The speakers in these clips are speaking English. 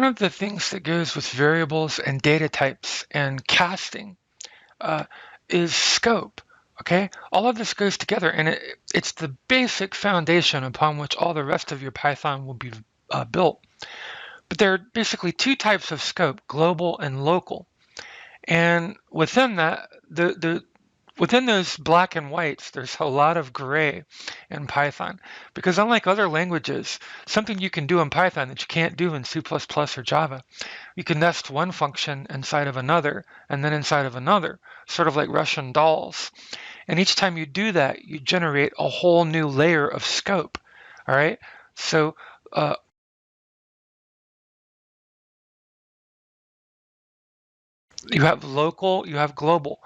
of the things that goes with variables and data types and casting is scope. Okay, all of this goes together, and it's the basic foundation upon which all the rest of your Python will be built. But there are basically two types of scope, global and local. And within that, within those black and whites, there's a lot of gray in Python, because unlike other languages, something you can do in Python that you can't do in C++ or Java, you can nest one function inside of another and then inside of another, sort of like Russian dolls. And each time you do that, you generate a whole new layer of scope. All right. So you have local, you have global.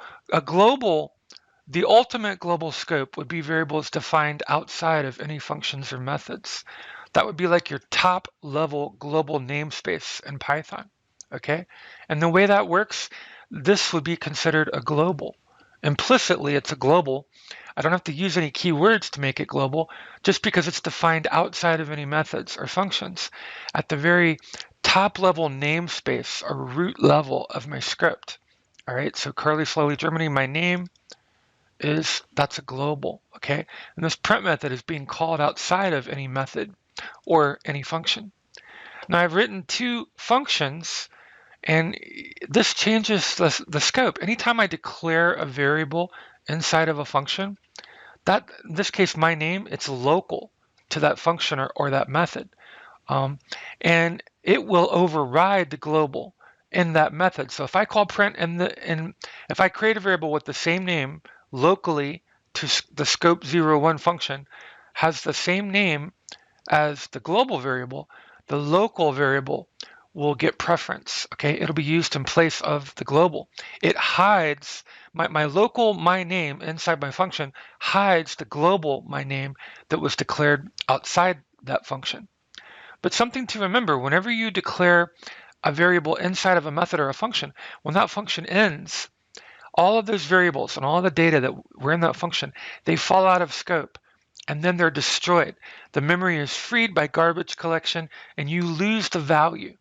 The ultimate global scope would be variables defined outside of any functions or methods. That would be like your top level global namespace in Python. Okay. And the way that works, this would be considered a global. Implicitly, it's a global. I don't have to use any keywords to make it global, just because it's defined outside of any methods or functions. At the very top level namespace or root level of my script. All right, so curly slowly Germany, my name that's a global, okay? And this print method is being called outside of any method or any function. Now I've written two functions, and this changes the scope. Anytime I declare a variable inside of a function, that in this case, my name, it's local to that function or that method. And it will override the global in that method. So if I call print if I create a variable with the same name locally to the scope 01 function, has the same name as the global variable, the local variable will get preference. Okay, it'll be used in place of the global. It hides my local my name inside my function, hides the global my name that was declared outside that function. But something to remember, whenever you declare a variable inside of a method or a function, when that function ends, all of those variables and all the data that were in that function, they fall out of scope, and then they're destroyed. The memory is freed by garbage collection, and you lose the value.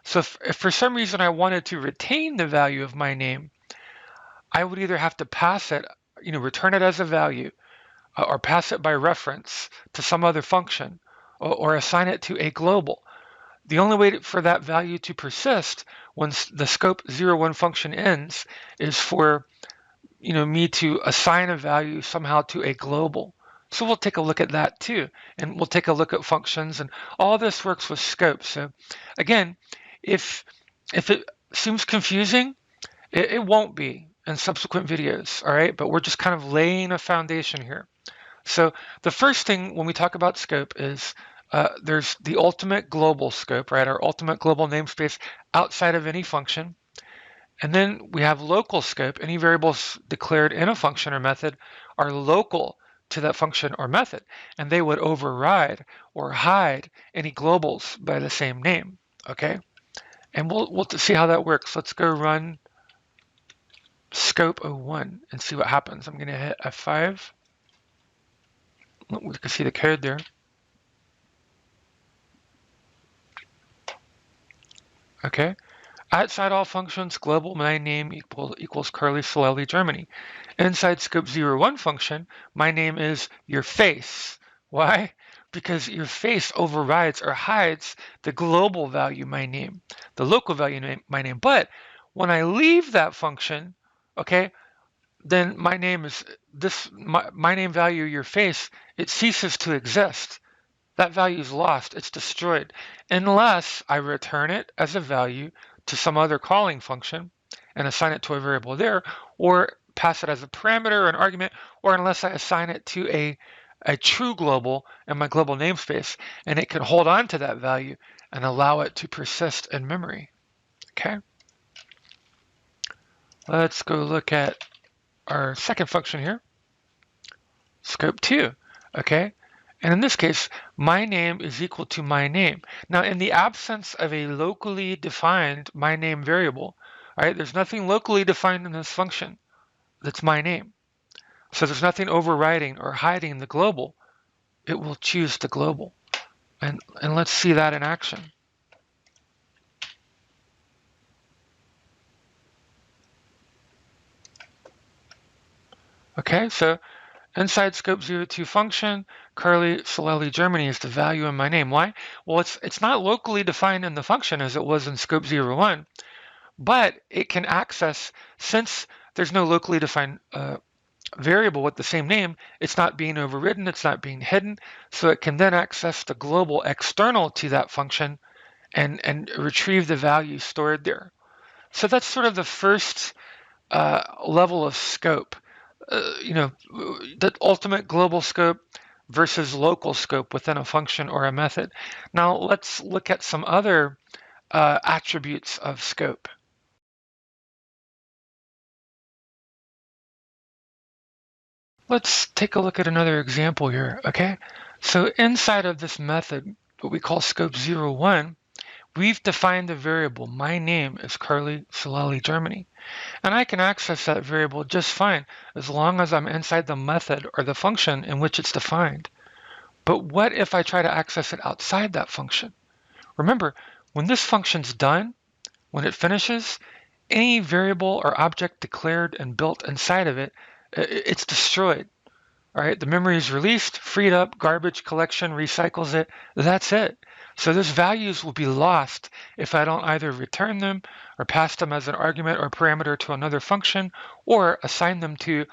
So if for some reason I wanted to retain the value of my name, I would either have to pass it, return it as a value, or pass it by reference to some other function, or assign it to a global. The only way for that value to persist once the scope 01 function ends is for me to assign a value somehow to a global. So we'll take a look at that too, and we'll take a look at functions, and all this works with scope. So again, if it seems confusing, it won't be in subsequent videos, all right? But we're just kind of laying a foundation here. So the first thing when we talk about scope is there's the ultimate global scope, right? Our ultimate global namespace outside of any function. And then we have local scope. Any variables declared in a function or method are local to that function or method, and they would override or hide any globals by the same name, okay? And we'll see how that works. Let's go run scope 01 and see what happens. I'm going to hit F5. We can see the code there. Okay. Outside all functions, global my name equals curly slowly Germany. Inside scope 01 function, my name is your face. Why? Because your face overrides or hides the global value my name, the local value my name. But when I leave that function, okay, then my name is my name value your face, it ceases to exist. That value is lost, it's destroyed, unless I return it as a value to some other calling function and assign it to a variable there, or pass it as a parameter or an argument, or unless I assign it to a true global in my global namespace, and it can hold on to that value and allow it to persist in memory. Okay. Let's go look at our second function here, scope 2. Okay. And in this case, my name is equal to my name. Now, in the absence of a locally defined my name variable, right, there's nothing locally defined in this function that's my name. So there's nothing overriding or hiding the global. It will choose the global. And let's see that in action. Okay, so inside scope 02 function, Carly Solelli Germany is the value in my name. Why? Well, it's not locally defined in the function as it was in scope 01, but it can access, since there's no locally defined variable with the same name, it's not being overridden, it's not being hidden, so it can then access the global external to that function and retrieve the value stored there. So that's sort of the first level of scope. The ultimate global scope versus local scope within a function or a method. Now let's look at some other attributes of scope. Let's take a look at another example here, okay? So inside of this method, what we call scope 01, we've defined the variable. My name is Carly Solelli Germany. And I can access that variable just fine as long as I'm inside the method or the function in which it's defined. But what if I try to access it outside that function? Remember, when this function's done, when it finishes, any variable or object declared and built inside of it, it's destroyed. All right, the memory is released, freed up, garbage collection recycles it. That's it. So those values will be lost if I don't either return them or pass them as an argument or parameter to another function or assign them to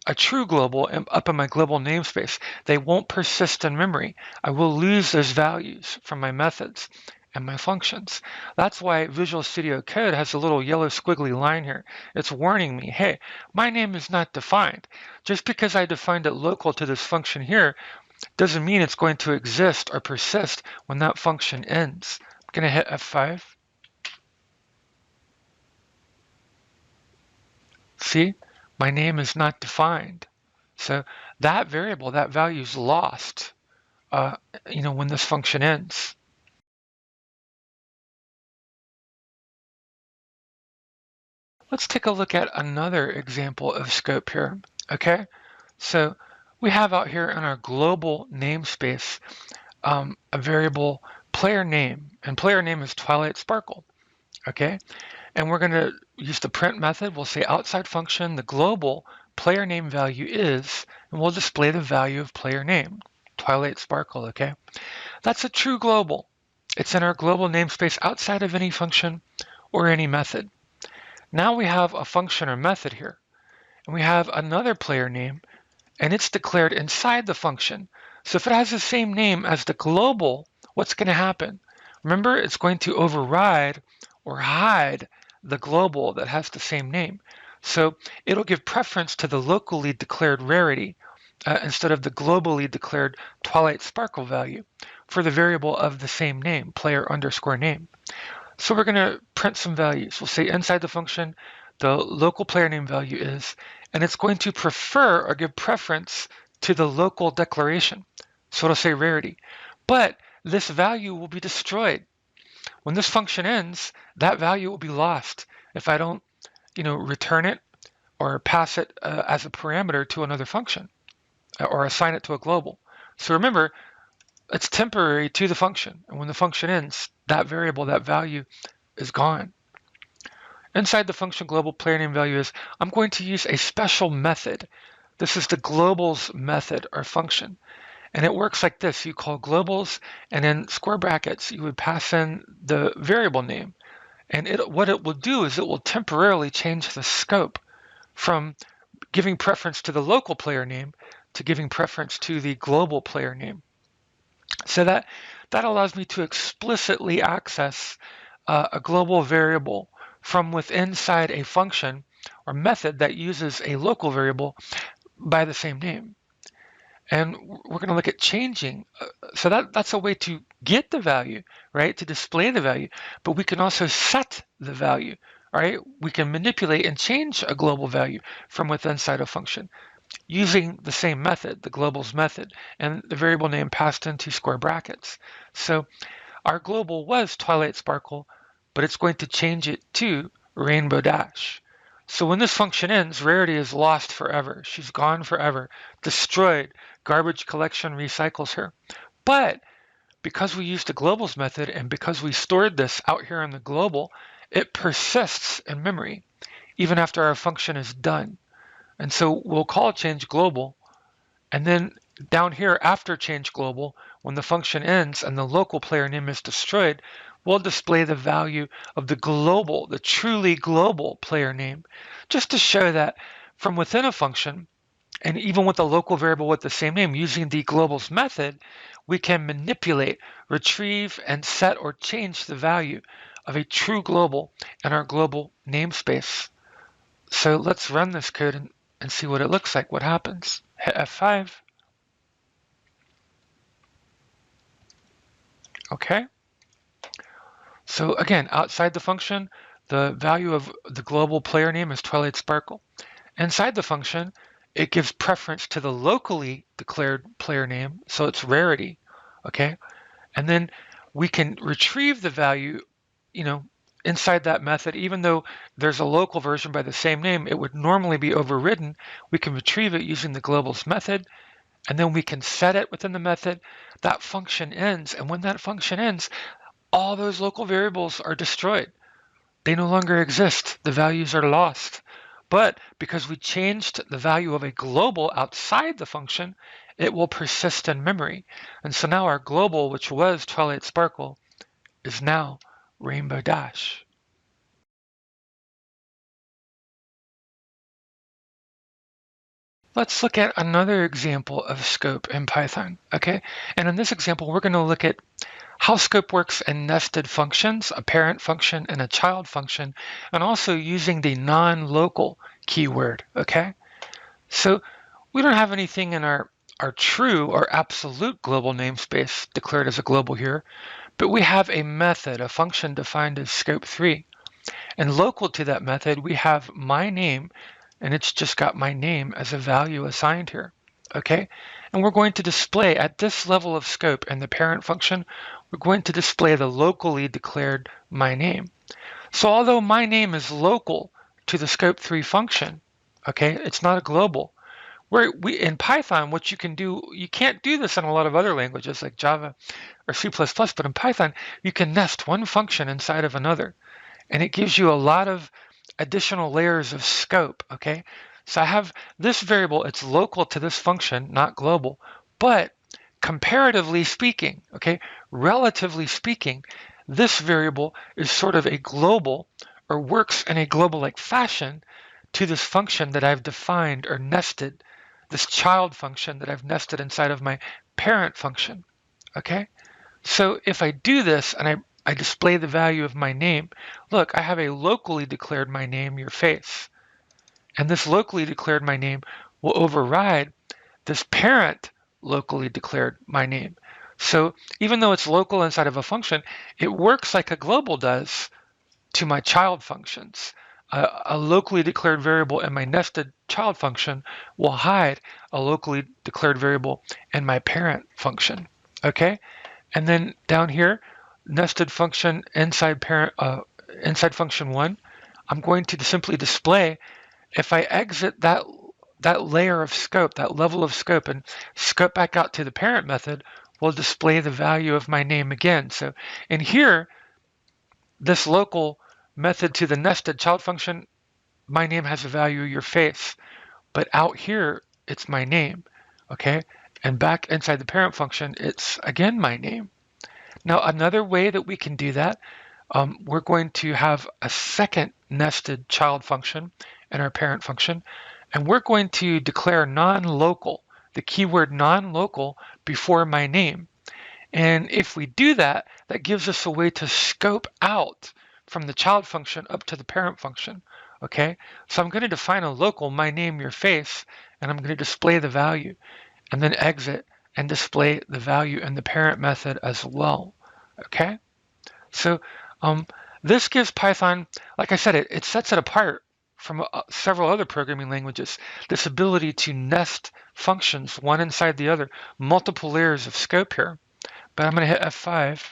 a true global up in my global namespace. They won't persist in memory. I will lose those values from my methods and my functions. That's why Visual Studio Code has a little yellow squiggly line here. It's warning me, hey, my name is not defined. Just because I defined it local to this function here doesn't mean it's going to exist or persist when that function ends. I'm going to hit F5. See, my name is not defined. So that variable, that value is lost, when this function ends. Let's take a look at another example of scope here, okay? So we have out here in our global namespace a variable player name, and player name is Twilight Sparkle, okay? And we're gonna use the print method. We'll say outside function, the global player name value is, and we'll display the value of player name, Twilight Sparkle, okay? That's a true global. It's in our global namespace outside of any function or any method. Now we have a function or method here, and we have another player name, and it's declared inside the function. So if it has the same name as the global, what's going to happen? Remember, it's going to override or hide the global that has the same name. So it'll give preference to the locally declared rarity instead of the globally declared Twilight Sparkle value for the variable of the same name, player underscore name. So we're going to print some values. We'll say inside the function, the local player name value is, and it's going to prefer or give preference to the local declaration. So it'll say rarity. But this value will be destroyed. When this function ends, that value will be lost if I don't, return it or pass it as a parameter to another function or assign it to a global. So remember, it's temporary to the function. And when the function ends, that variable, that value is gone. Inside the function global player name value is, I'm going to use a special method. This is the globals method or function. And it works like this. You call globals, and in square brackets, you would pass in the variable name. And what it will do is it will temporarily change the scope from giving preference to the local player name to giving preference to the global player name. So that allows me to explicitly access a global variable from within inside a function or method that uses a local variable by the same name. And we're going to look at changing. So that's a way to get the value, right? To display the value, but we can also set the value, right? We can manipulate and change a global value from within inside a function using the same method, the globals method, and the variable name passed into square brackets. So our global was Twilight Sparkle, but it's going to change it to Rainbow Dash. So when this function ends, rarity is lost forever. She's gone forever, destroyed. Garbage collection recycles her. But because we used the globals method and because we stored this out here in the global, it persists in memory even after our function is done. And so we'll call change global, and then down here after change global, when the function ends and the local player name is destroyed, we'll display the value of the global, the truly global player name, just to show that from within a function, and even with a local variable with the same name, using the globals method, we can manipulate, retrieve, and set or change the value of a true global in our global namespace. So let's run this code and see what it looks like, what happens. Hit F5. Okay. So again, outside the function, the value of the global player name is Twilight Sparkle. Inside the function, it gives preference to the locally declared player name, so it's rarity, okay? And then we can retrieve the value, inside that method, even though there's a local version by the same name, it would normally be overridden. We can retrieve it using the globals method, and then we can set it within the method. That function ends, and when that function ends, all those local variables are destroyed. They no longer exist. The values are lost. But because we changed the value of a global outside the function, it will persist in memory. And so now our global, which was Twilight Sparkle, is now Rainbow Dash. Let's look at another example of scope in Python, okay? And in this example, we're going to look at how scope works in nested functions, a parent function and a child function, and also using the non-local keyword, okay? So we don't have anything in our true or absolute global namespace declared as a global here, but we have a method, a function defined as scope3. And local to that method, we have my name, and it's just got my name as a value assigned here, okay? And we're going to display at this level of scope in the parent function, we're going to display the locally declared my name. So although my name is local to the scope3 function, okay, it's not a global. In Python, what you can do, you can't do this in a lot of other languages like Java or C++, but in Python, you can nest one function inside of another. And it gives you a lot of additional layers of scope, okay? So I have this variable, it's local to this function, not global, but comparatively speaking, okay, relatively speaking, this variable is sort of a global or works in a global-like fashion to this function that I've defined or nested, this child function that I've nested inside of my parent function, okay? So if I do this and I display the value of my name, look, I have a locally declared my name, your face. And this locally declared my name will override this parent locally declared my name. So even though it's local inside of a function, it works like a global does to my child functions. A locally declared variable in my nested child function will hide a locally declared variable in my parent function, okay? And then down here, nested function inside inside function 1, I'm going to simply display, if I exit that layer of scope, that level of scope, and scope back out to the parent method, we'll display the value of my name again. So in here, this local method to the nested child function, my name has a value your face, but out here, it's my name, okay? And back inside the parent function, it's again my name. Now, another way that we can do that, we're going to have a second nested child function in our parent function, and we're going to declare non-local, the keyword non-local before my name. And if we do that, that gives us a way to scope out from the child function up to the parent function, okay? So I'm going to define a local, my name, your face, and I'm going to display the value, and then exit and display the value in the parent method as well, okay? So this gives Python, like I said, it sets it apart from several other programming languages, this ability to nest functions one inside the other, multiple layers of scope here. But I'm going to hit F5.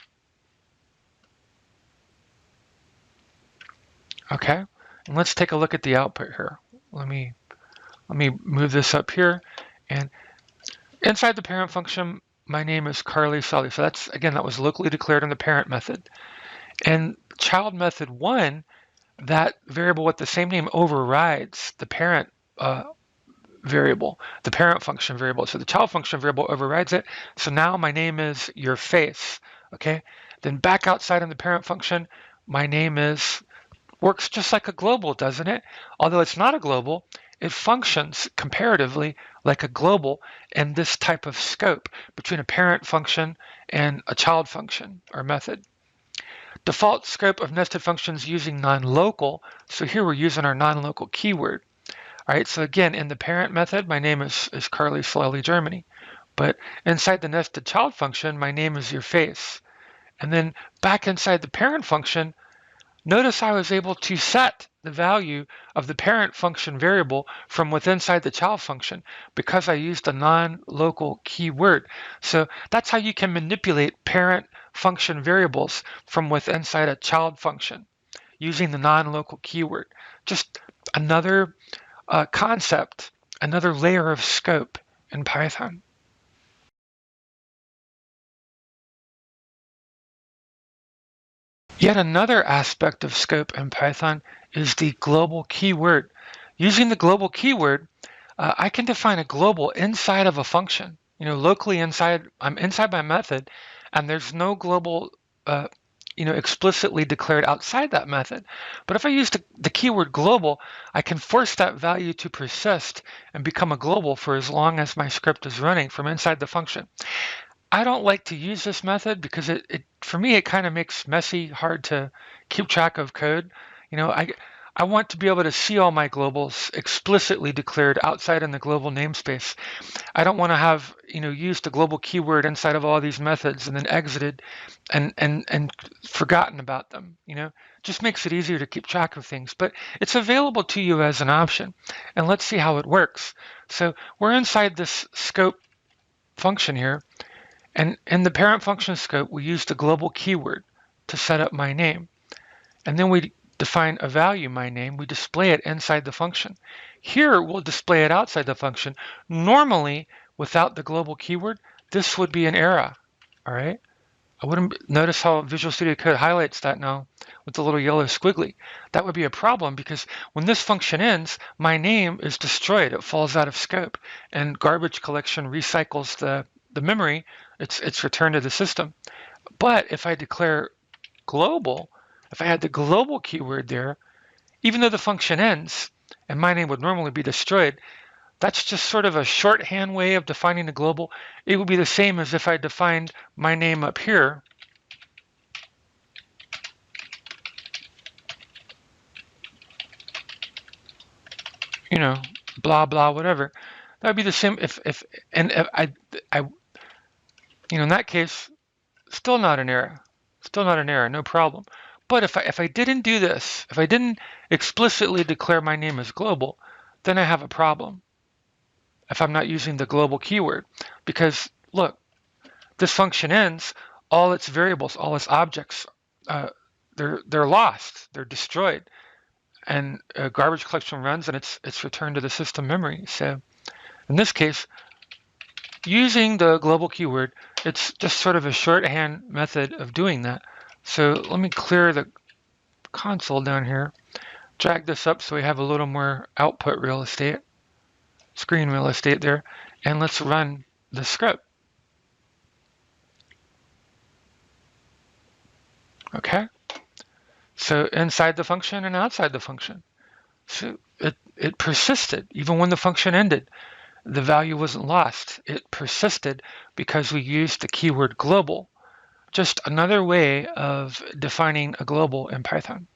Okay, and let's take a look at the output here. Let me move this up here, and inside the parent function, my name is Carly Sully. So that's, again, that was locally declared in the parent method. And child method 1, that variable with the same name overrides the parent variable, the parent function variable. So the child function variable overrides it. So now my name is your face, okay? Then back outside in the parent function, my name is, works just like a global, doesn't it? Although it's not a global, it functions comparatively like a global in this type of scope between a parent function and a child function or method. Default scope of nested functions using non-local. So here we're using our non-local keyword. All right, so again, in the parent method, my name is Carly Slowly Germany. But inside the nested child function, my name is your face. And then back inside the parent function, notice I was able to set the value of the parent function variable from within inside the child function because I used a non-local keyword. So that's how you can manipulate parent function variables from within inside a child function using the non-local keyword. Just another concept, another layer of scope in Python. Yet another aspect of scope in Python is the global keyword. Using the global keyword, I can define a global inside of a function. Locally inside, I'm inside my method, and there's no global, explicitly declared outside that method. But if I use the keyword global, I can force that value to persist and become a global for as long as my script is running from inside the function. I don't like to use this method because for me, it kind of makes messy, hard to keep track of code. I want to be able to see all my globals explicitly declared outside in the global namespace. I don't want to have, used the global keyword inside of all these methods and then exited and forgotten about them. Just makes it easier to keep track of things, but it's available to you as an option. And let's see how it works. So we're inside this scope function here. And in the parent function scope, we use the global keyword to set up my name. And then we define a value, my name. We display it inside the function. Here, we'll display it outside the function. Normally, without the global keyword, this would be an error. All right? I wouldn't notice how Visual Studio Code highlights that now with the little yellow squiggly. That would be a problem because when this function ends, my name is destroyed. It falls out of scope, and garbage collection recycles the memory. It's returned to the system. But if I declare global, if I had the global keyword there, even though the function ends and my name would normally be destroyed, that's just sort of a shorthand way of defining a global. It would be the same as if I defined my name up here. Blah, blah, whatever. That would be the same if in that case, still not an error. Still not an error, no problem. But if I didn't do this, if I didn't explicitly declare my name as global, then I have a problem if I'm not using the global keyword. Because look, this function ends, all its variables, all its objects, they're lost, they're destroyed. And garbage collection runs and it's returned to the system memory. So in this case, using the global keyword, it's just sort of a shorthand method of doing that. So let me clear the console down here, drag this up so we have a little more output real estate, screen real estate there, and let's run the script. Okay, so inside the function and outside the function. So it persisted even when the function ended. The value wasn't lost. It persisted because we used the keyword global. Just another way of defining a global in Python.